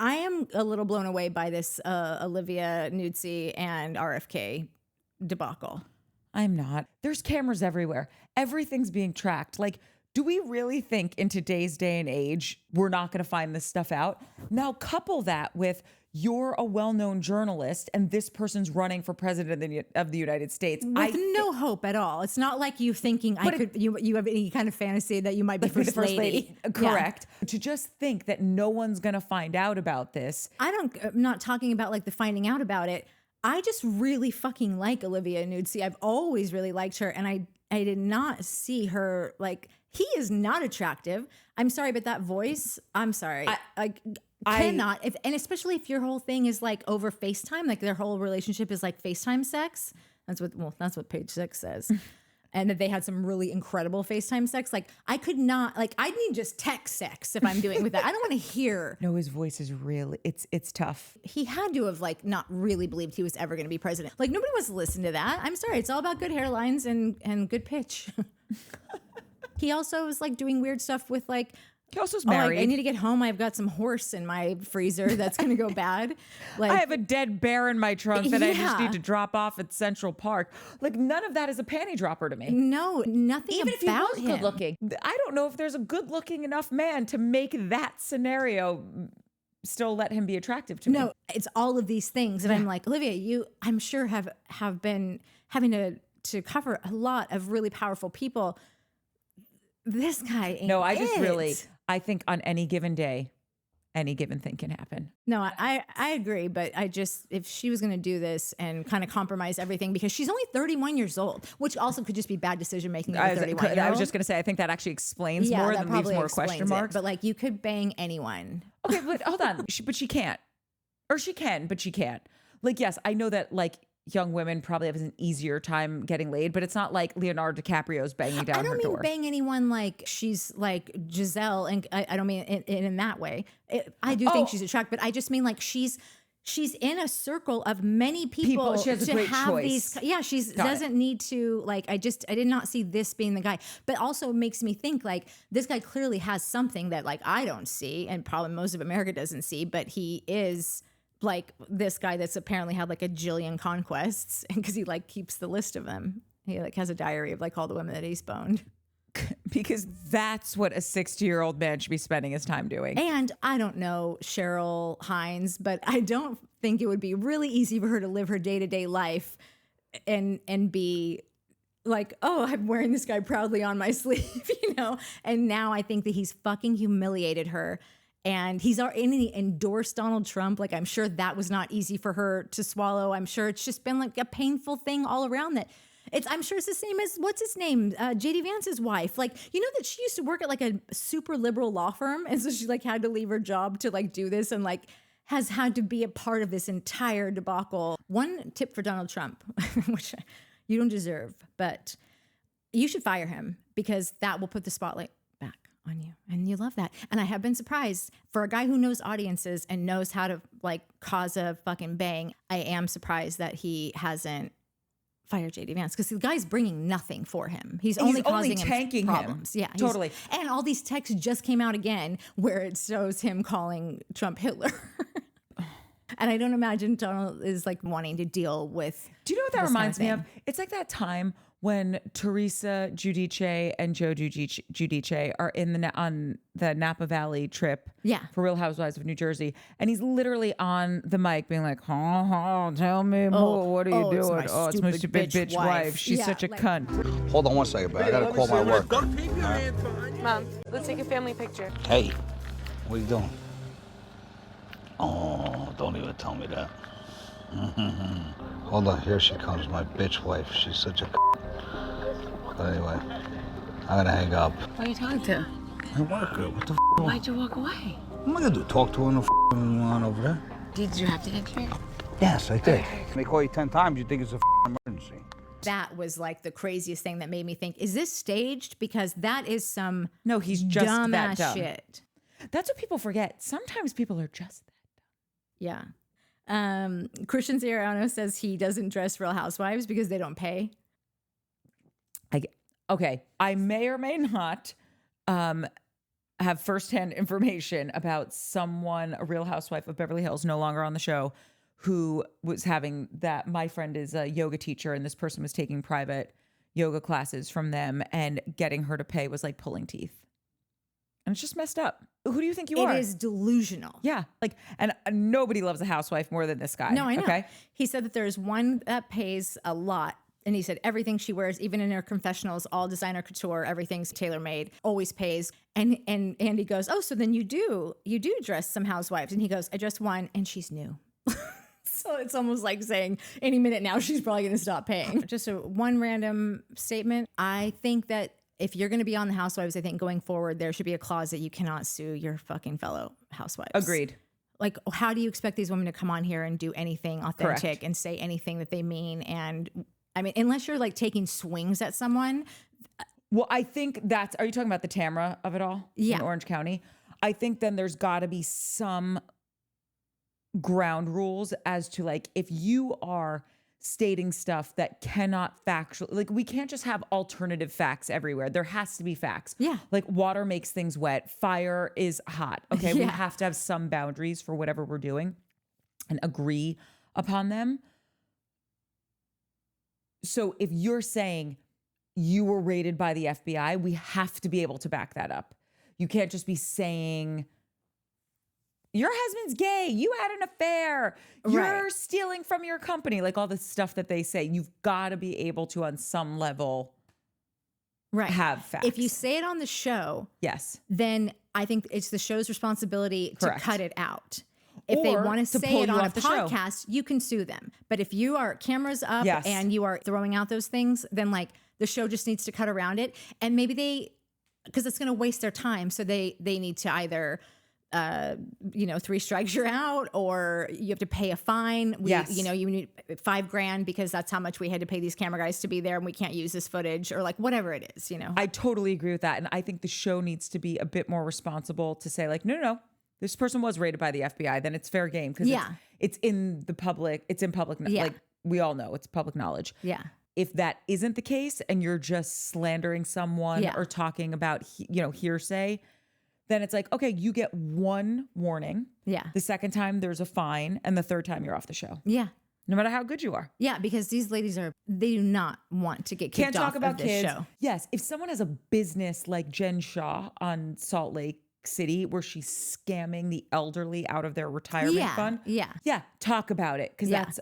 I am a little blown away by this Olivia Nuzzi and RFK debacle. I'm not. There's cameras everywhere. Everything's being tracked. Like, do we really think in today's day and age, we're not going to find this stuff out? Now, couple that with you're a well-known journalist and this person's running for president of the United States. With no hope at all. It's not like you thinking you have any kind of fantasy that you might be first lady. Correct. Yeah. To just think that no one's going to find out about this. I'm not talking about like the finding out about it. I just really fucking like Olivia Nuzzi. I've always really liked her, and I did not see her like, he is not attractive. I'm sorry, but that voice, I'm sorry. I cannot, and especially if your whole thing is like over FaceTime, like their whole relationship is like FaceTime sex. That's what page 6 says. And that they had some really incredible FaceTime sex. Like I could not, like I need just text sex if I'm doing with that. I don't want to hear. No, his voice is really, it's tough. He had to have like not really believed he was ever going to be president. Like nobody wants to listen to that. I'm sorry. It's all about good hairlines and good pitch. He also was like doing weird stuff with like, he also is married. I need to get home. I've got some horse in my freezer that's going to go bad. Like I have a dead bear in my trunk that I just need to drop off at Central Park. Like none of that is a panty dropper to me. No, nothing Even about if he was him. good looking. I don't know if there's a good looking enough man to make that scenario still let him be attractive to me. No, it's all of these things. And I'm like, Olivia, you, I'm sure have been having to cover a lot of really powerful people. This guy ain't No, I think on any given day, any given thing can happen. No, I agree. But if she was going to do this and kind of compromise everything, because she's only 31 years old, which also could just be bad decision making. I was just going to say, I think that actually explains more than leaves more question marks. But like you could bang anyone. Okay, but hold on. But she can't. Or she can, but she can't. Like, yes, I know that like young women probably have an easier time getting laid, but it's not like Leonardo DiCaprio's banging down her door. I don't mean bang anyone like she's like Giselle, and I don't mean in that way. I do think she's attractive, but I just mean like she's in a circle of many people. She has a great choice. She doesn't need to like. I did not see this being the guy, but also makes me think like this guy clearly has something that like I don't see, and probably most of America doesn't see, but he is. Like this guy that's apparently had like a jillion conquests because he like keeps the list of them. He like has a diary of like all the women that he's boned. Because that's what a 60-year-old man should be spending his time doing. And I don't know Cheryl Hines, but I don't think it would be really easy for her to live her day-to-day life and be like, oh, I'm wearing this guy proudly on my sleeve, you know? And now I think that he's fucking humiliated her. And he's already endorsed Donald Trump. Like, I'm sure that was not easy for her to swallow. I'm sure it's just been like a painful thing all around that. I'm sure it's the same as, what's his name? JD Vance's wife. Like, you know that she used to work at like a super liberal law firm. And so she like had to leave her job to like do this and like has had to be a part of this entire debacle. One tip for Donald Trump, which you don't deserve, but you should fire him because that will put the spotlight back on you, and you love that. And I have been surprised for a guy who knows audiences and knows how to like cause a fucking bang. I am surprised that he hasn't fired JD Vance because the guy's bringing nothing for him. He's only causing tanking him problems. Yeah, totally. And all these texts just came out again where it shows him calling Trump Hitler. And I don't imagine Donald is like wanting to deal with. Do you know what that reminds me of? It's like that time when Teresa Giudice and Joe Giudice are on the Napa Valley trip for Real Housewives of New Jersey. And he's literally on the mic being like, tell me more. What are you doing? It's my stupid bitch wife. She's such a cunt. Hold on one second, bro. I got to call my work. Mom, let's take a family picture. Hey, what are you doing? Oh, don't even tell me that. Hold on, here she comes, my bitch wife. She's such a But anyway, I'm gonna hang up. Who are you talking to? My worker, what the Why'd you walk away? What am I gonna do, talk to her on over there? Did you have to enter it? Yes, I did. They call you 10 times, you think it's a emergency. That was like the craziest thing that made me think, is this staged? Because that is some he's just dumb that ass dumb. shit. That's what people forget. Sometimes people are just that dumb. Yeah. Christian Siriano says he doesn't dress Real Housewives because they don't pay. Okay, I may or may not have firsthand information about someone, a Real Housewife of Beverly Hills, no longer on the show, who was having that. My friend is a yoga teacher, and this person was taking private yoga classes from them, and getting her to pay was like pulling teeth. And it's just messed up. Who do you think you are? It is delusional. Yeah. Like, and nobody loves a housewife more than this guy. No, I know. Okay? He said that there's one that pays a lot. And he said everything she wears, even in her confessionals, all designer couture, everything's tailor-made, always pays. And Andy goes, oh, so then you do dress some housewives. And he goes, I dressed one and she's new. So it's almost like saying any minute now she's probably going to stop paying. Just one random statement. I think that if you're going to be on the Housewives, I think going forward, there should be a clause that you cannot sue your fucking fellow housewives. Agreed. Like, how do you expect these women to come on here and do anything authentic Correct. and say anything that they mean? And I mean, unless you're like taking swings at someone. Well, I think that's, are you talking about the Tamra of it all? Yeah. In Orange County? I think then there's got to be some ground rules as to like, if you are stating stuff that cannot factually, like we can't just have alternative facts everywhere. There has to be facts. Yeah. Like water makes things wet. Fire is hot. Okay. We Yeah. have to have some boundaries for whatever we're doing and agree upon them. So if you're saying you were raided by the FBI, we have to be able to back that up. You can't just be saying, your husband's gay, you had an affair, you're stealing from your company, like all the stuff that they say. You've got to be able to, on some level, have facts. If you say it on the show, yes, then I think it's the show's responsibility Correct. to cut it out. If they Or want to say pull it you on a off the show. podcast, you can sue them. But if you are cameras up Yes. and you are throwing out those things, then like the show just needs to cut around it. And maybe because it's going to waste their time. So they need to either, 3 strikes you're out, or you have to pay a fine. Yes. You need $5,000 because that's how much we had to pay these camera guys to be there, and we can't use this footage, or like whatever it is, I totally agree with that. And I think the show needs to be a bit more responsible to say like, no, this person was raided by the FBI, then it's fair game. Because it's in the public, it's in public, like we all know it's public knowledge. Yeah. If that isn't the case and you're just slandering someone or talking about, hearsay, then it's like, okay, you get one warning. Yeah. The second time there's a fine, and the third time you're off the show. Yeah. No matter how good you are. Yeah, because these ladies they do not want to get kicked Can't talk off about of this kids. show. Yes. If someone has a business like Jen Shaw on Salt Lake City where she's scamming the elderly out of their retirement fund. Yeah. Talk about it. Because that's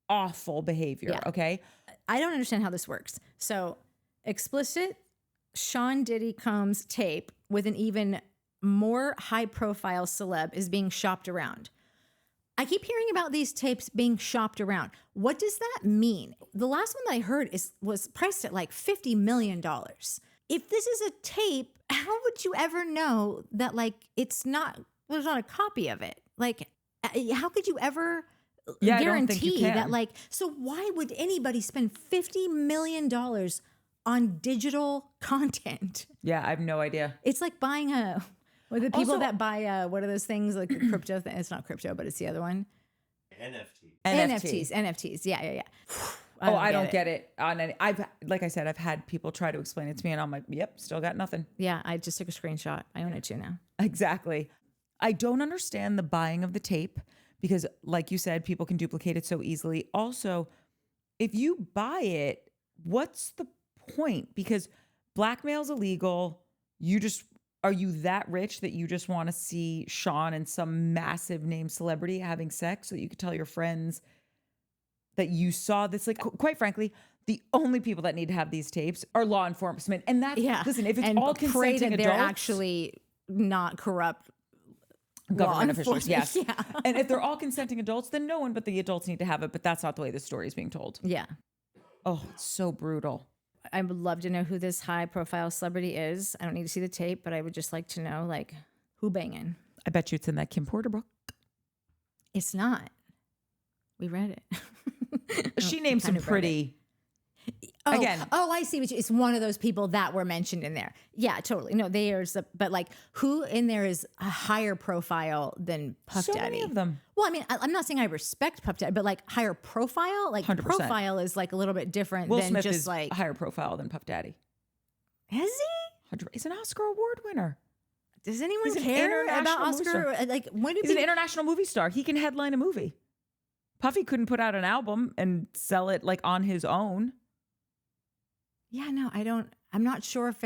awful behavior. Yeah. Okay. I don't understand how this works. So explicit Sean Diddy Combs tape with an even more high profile celeb is being shopped around. I keep hearing about these tapes being shopped around. What does that mean? The last one that I heard was priced at like $50 million. If this is a tape, how would you ever know that like there's not a copy of it? Like, how could you ever guarantee that like, so why would anybody spend $50 million on digital content? Yeah, I have no idea. It's like buying the people that buy, what are those things? Like crypto, it's not crypto, but it's the other one. NFTs. Yeah. I don't get it on any. Like I said, I've had people try to explain it to me, and I'm like, yep, still got nothing. Yeah, I just took a screenshot. I own it too now. Exactly. I don't understand the buying of the tape because, like you said, people can duplicate it so easily. Also, if you buy it, what's the point? Because blackmail's illegal. Are you that rich that you just want to see Sean and some massive name celebrity having sex so that you could tell your friends that you saw this? Like, quite frankly, the only people that need to have these tapes are law enforcement. And that's, listen, if it's all consenting that they're adults, actually not corrupt government officials, yes. Yeah. And if they're all consenting adults, then no one but the adults need to have it. But that's not the way the story is being told. Yeah. Oh, it's so brutal. I would love to know who this high profile celebrity is. I don't need to see the tape, but I would just like to know, like, who banging. I bet you it's in that Kim Porter book. It's not. We read it. She named some pretty... Again. Oh, I see. It's one of those people that were mentioned in there. Yeah, totally. No, but like who in there is a higher profile than Puff Daddy? So many of them. Well, I mean, I'm not saying I respect Puff Daddy, but like higher profile, like 100%. Profile is like a little bit different Will than Smith just is like a higher profile than Puff Daddy. Is he? He's an Oscar award winner. does anyone He's an care about international movie Oscar? star. Like, when did He's an international movie star. He can headline a movie. Puffy couldn't put out an album and sell it like on his own. Yeah, no, I'm not sure if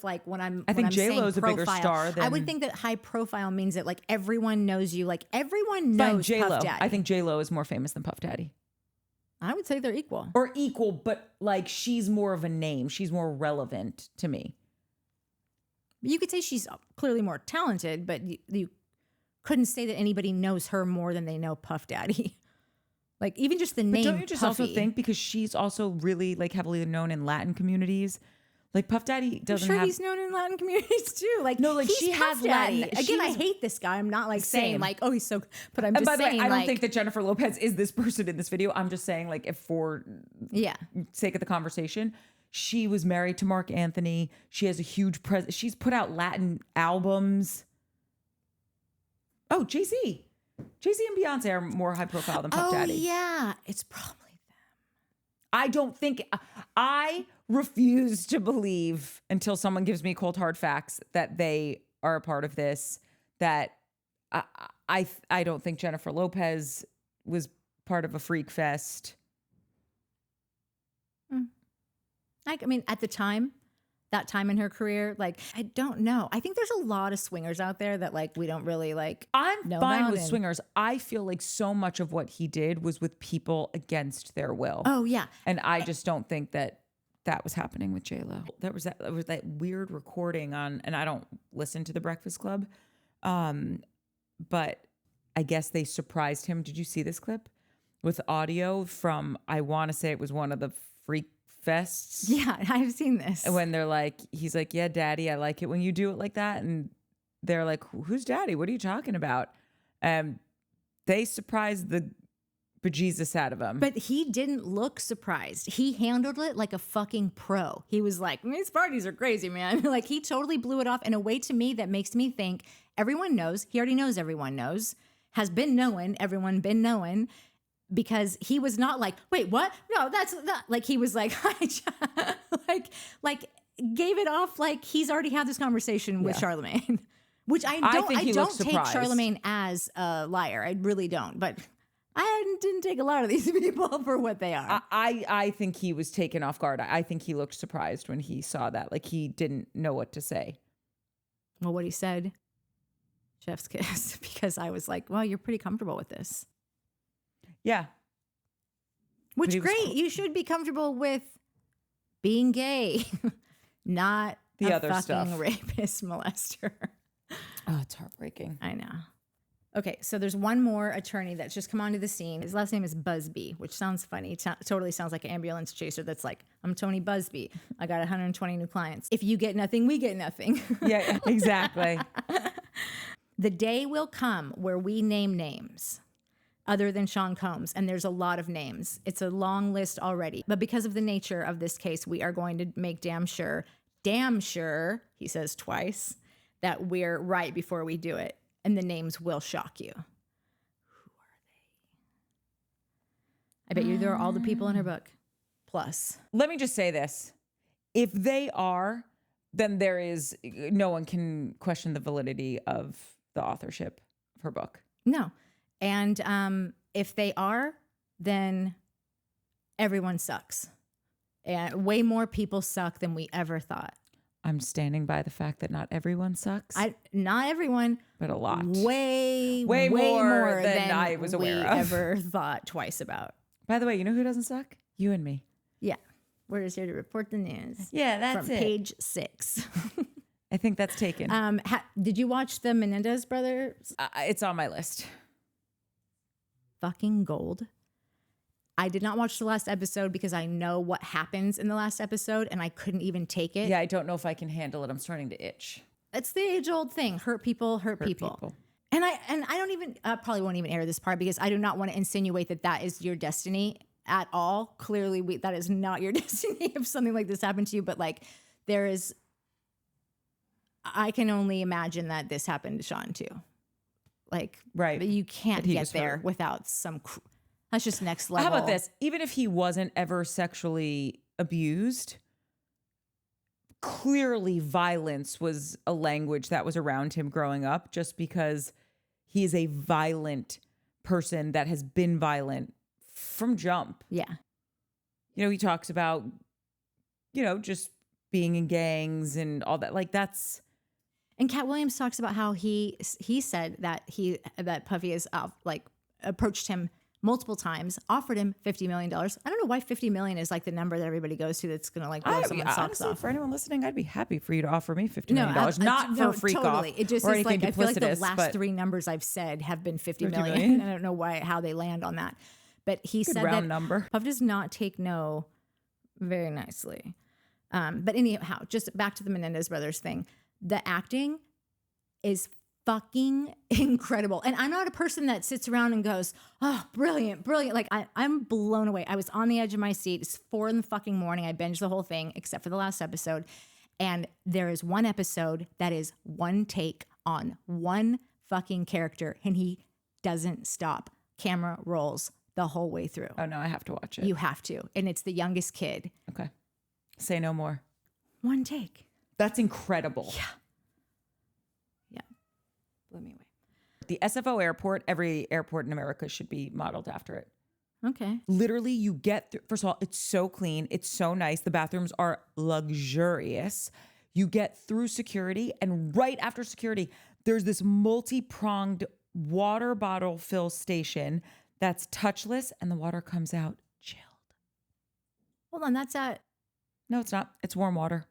like when I'm. I think J J-Lo's a bigger star than. I would think that high profile means that like everyone knows you. Like everyone knows J-Lo. Puff Daddy. I think J-Lo is more famous than Puff Daddy. I would say they're equal. Or equal, but like she's more of a name. She's more relevant to me. You could say she's clearly more talented, but you couldn't say that anybody knows her more than they know Puff Daddy. Like even just the name. But don't you just Puffy. also think because she's also really like heavily known in Latin communities, like Puff Daddy doesn't have. He's known in Latin communities too. Like no, like he's she Puff has Daddy. Latin. Again, I hate this guy. I'm not like saying like, oh, he's so. But I'm just by the saying. way, I don't like, think that Jennifer Lopez is this person in this video. I'm just saying like if for sake of the conversation. She was married to Mark Anthony. She has a huge presence. She's put out Latin albums. Oh, Jay-Z. Jay-Z and Beyonce are more high profile than Puff Daddy. Oh, yeah. It's probably them. I don't think, I refuse to believe until someone gives me cold hard facts that they are a part of this, that I don't think Jennifer Lopez was part of a freak fest. Like, I mean, at the time, that time in her career, like, I don't know. I think there's a lot of swingers out there that like we don't really like. I'm know fine about with swingers. I feel like so much of what he did was with people against their will. Oh yeah, and I just don't think that was happening with J-Lo. There was that weird recording on, and I don't listen to The Breakfast Club, but I guess they surprised him. Did you see this clip with audio from? I want to say it was one of the freak fests. Yeah, I've seen this. When they're like, he's like, yeah, daddy, I like it when you do it like that. And they're like, who's daddy? What are you talking about? They surprised the bejesus out of him. But he didn't look surprised. He handled it like a fucking pro. He was like, these parties are crazy, man. Like he totally blew it off in a way to me that makes me think everyone knows. He already knows everyone knows. Has been knowing. Everyone been knowing. Because he was not like, wait, what? No, that's not. Like he was like, like gave it off like he's already had this conversation with Charlemagne, which I don't take Charlemagne as a liar. I really don't. But I didn't take a lot of these people for what they are. I think he was taken off guard. I think he looked surprised when he saw that. Like he didn't know what to say. Well, what he said, chef's kiss, because I was like, well, you're pretty comfortable with this. Yeah. Which great. You should be comfortable with being gay, not the a other fucking stuff. Rapist molester. Oh, it's heartbreaking. I know. Okay, so there's one more attorney that's just come onto the scene. His last name is Busby, which sounds funny. Totally sounds like an ambulance chaser that's like, I'm Tony Busby. I got 120 new clients. If you get nothing, we get nothing. Yeah, exactly. The day will come where we name names other than Sean Combs, and there's a lot of names. It's a long list already. But because of the nature of this case, we are going to make damn sure, he says twice, that we're right before we do it. And the names will shock you. Who are they? I bet you there are all the people in her book. Plus. Let me just say this. If they are, then there is, no one can question the validity of the authorship of her book. No. And if they are, then everyone sucks. And way more people suck than we ever thought. I'm standing by the fact that not everyone sucks. Not everyone. But a lot. Way more than I was aware we of. ever thought twice about. By the way, you know who doesn't suck? You and me. Yeah. We're just here to report the news. Yeah, that's from it. Page 6. I think that's taken. Did you watch the Menendez Brothers? It's on my list. Fucking gold. I did not watch the last episode because I know what happens in the last episode and I couldn't even take it. Yeah, I don't know if I can handle it. I'm starting to itch. It's the age-old thing. Hurt people. And I don't even, probably won't even air this part because I do not want to insinuate that that is your destiny at all. Clearly, that is not your destiny if something like this happened to you. But like, I can only imagine that this happened to Sean too. Like, right. But you can't get there without some, that's just next level. How about this? Even if he wasn't ever sexually abused, clearly violence was a language that was around him growing up, just because he is a violent person that has been violent from jump. Yeah. You know, he talks about, you know, just being in gangs and all that. Like that's. And Cat Williams talks about how he said that Puffy has like approached him multiple times, offered him $50 million. I don't know why 50 million is like the number that everybody goes to that's going to like blow someone's socks off. For anyone listening, I'd be happy for you to offer me $50 million. Not for a freak totally. off. It just or is like, I feel like the duplicitous, last three numbers I've said have been 50 million. I don't know how they land on that. But he said that number. Puff does not take no very nicely. But anyhow, just back to the Menendez Brothers thing. The acting is fucking incredible. And I'm not a person that sits around and goes, oh, brilliant, brilliant. Like I'm blown away. I was on the edge of my seat. It's 4 in the fucking morning. I binged the whole thing except for the last episode. And there is one episode that is one take on one fucking character and he doesn't stop. Camera rolls the whole way through. Oh no, I have to watch it. You have to. And it's the youngest kid. Okay. Say no more. One take. That's incredible. Yeah. Blew me away. The SFO airport, every airport in America should be modeled after it. Okay. Literally, you get through, first of all, it's so clean. It's so nice. The bathrooms are luxurious. You get through security, and right after security, there's this multi-pronged water bottle fill station that's touchless, and the water comes out chilled. Hold on, that's at... No, it's not. It's warm water.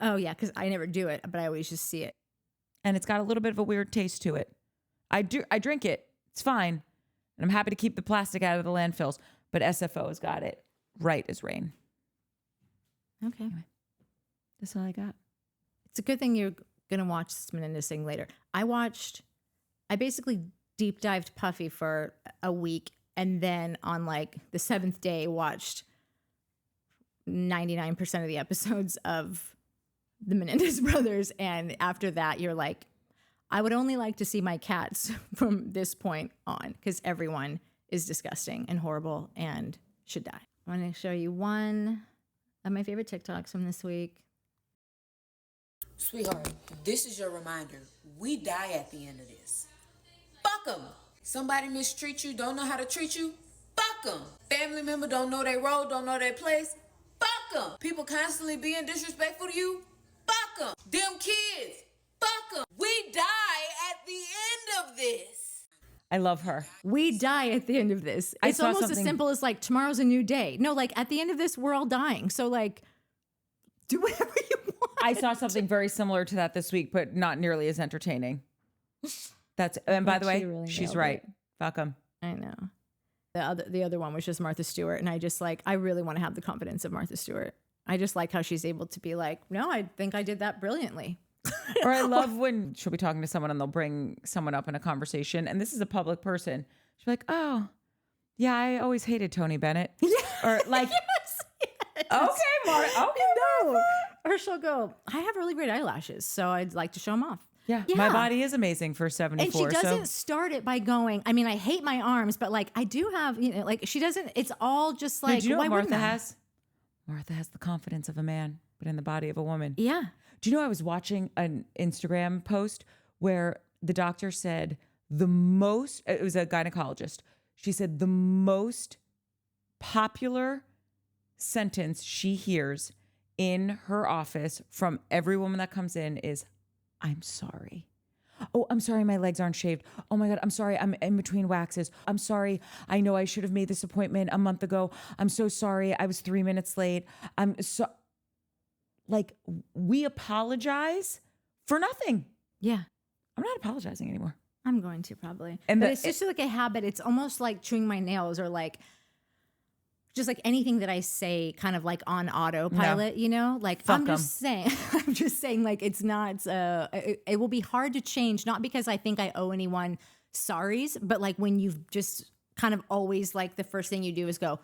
Oh, yeah, because I never do it, but I always just see it. And it's got a little bit of a weird taste to it. I drink it. It's fine. And I'm happy to keep the plastic out of the landfills. But SFO has got it right as rain. Okay. Anyway, that's all I got. It's a good thing you're going to watch this Menendez thing later. I basically deep dived Puffy for a week. And then on like the 7th day, watched 99% of the episodes of the Menendez Brothers. And after that, you're like, I would only like to see my cats from this point on because everyone is disgusting and horrible and should die. I want to show you one of my favorite TikToks from this week. Sweetheart, this is your reminder. We die at the end of this. Fuck them. Somebody mistreat you, don't know how to treat you? Fuck them. Family member don't know their role, don't know their place? Fuck them. People constantly being disrespectful to you? Fuck them. Them kids. Fuck them. We die at the end of this. I love her. We die at the end of this. It's almost as simple as like tomorrow's a new day. No, like at the end of this, we're all dying. So like, do whatever you want. I saw something very similar to that this week, but not nearly as entertaining. And by the way, really she's right. Fuck them. I know. The other one was just Martha Stewart. And I really want to have the confidence of Martha Stewart. I just like how she's able to be like, no, I think I did that brilliantly. Or I love when she'll be talking to someone and they'll bring someone up in a conversation. And this is a public person. She'll be like, oh, yeah, I always hated Tony Bennett. Yeah. Or like, yes. Okay, Martha. Okay, no. Or she'll go, I have really great eyelashes, so I'd like to show them off. Yeah, my body is amazing for 74. And she doesn't start it by going, I mean, I hate my arms, but like I do have, like she doesn't, it's all just like, do you know why what Martha wouldn't I? has? Martha has the confidence of a man, but in the body of a woman. Yeah. Do you know I was watching an Instagram post where the doctor said it was a gynecologist. She said the most popular sentence she hears in her office from every woman that comes in is, I'm sorry. Oh, I'm sorry my legs aren't shaved. Oh my God, I'm sorry I'm in between waxes. I'm sorry. I know I should have made this appointment a month ago. I'm so sorry. I was 3 minutes late. Like, we apologize for nothing. Yeah. I'm not apologizing anymore. I'm going to probably. And but it's just like a habit. It's almost like chewing my nails or like just like anything that I say kind of like on autopilot, like Fuck I'm just saying like it's not, it will be hard to change. Not because I think I owe anyone sorries, but like when you've just kind of always like the first thing you do is go,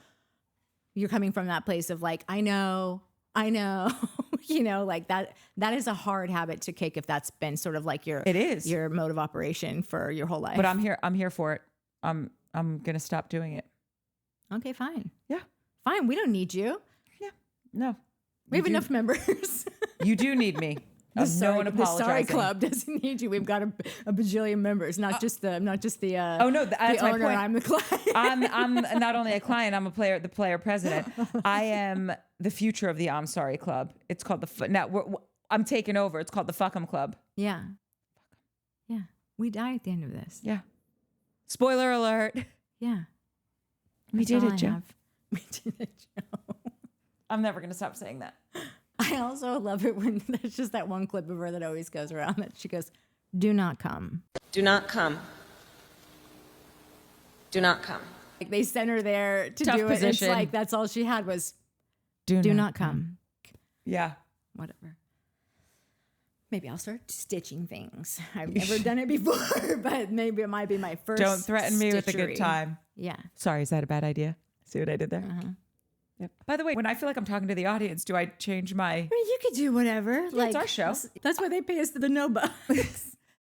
you're coming from that place of like, I know, like that is a hard habit to kick if that's been sort of like your mode of operation for your whole life. But I'm here for it. I'm going to stop doing it. Okay, fine. Yeah. Fine. We don't need you. Yeah. No. We have enough members. You do need me. No one apologizing. The Sorry Club doesn't need you. We've got a bajillion members, not just the oh no, that's the my owner. point. I'm the client. I'm not only a client. I'm the player president. I am the future of the I'm Sorry Club. It's called I'm taking over. It's called the Fuck 'em Club. Yeah. We die at the end of this. Yeah. Spoiler alert. Yeah. We did it, Joe. We did it, Joe. I'm never gonna stop saying that. I also love it when there's just that one clip of her that always goes around that she goes, "Do not come. Do not come. Do not come." Like they sent her there to Tough do position. it. It's like that's all she had was Do not come. Yeah. Whatever. Maybe I'll start stitching things. I've never done it before, but maybe it might be my first. Don't threaten me with a good stitchery. time. Yeah. Sorry, is that a bad idea? See what I did there? Yep. By the way, when I feel like I'm talking to the audience, do I change my... I mean, you could do whatever. It's our show. That's why they pay us the no bucks.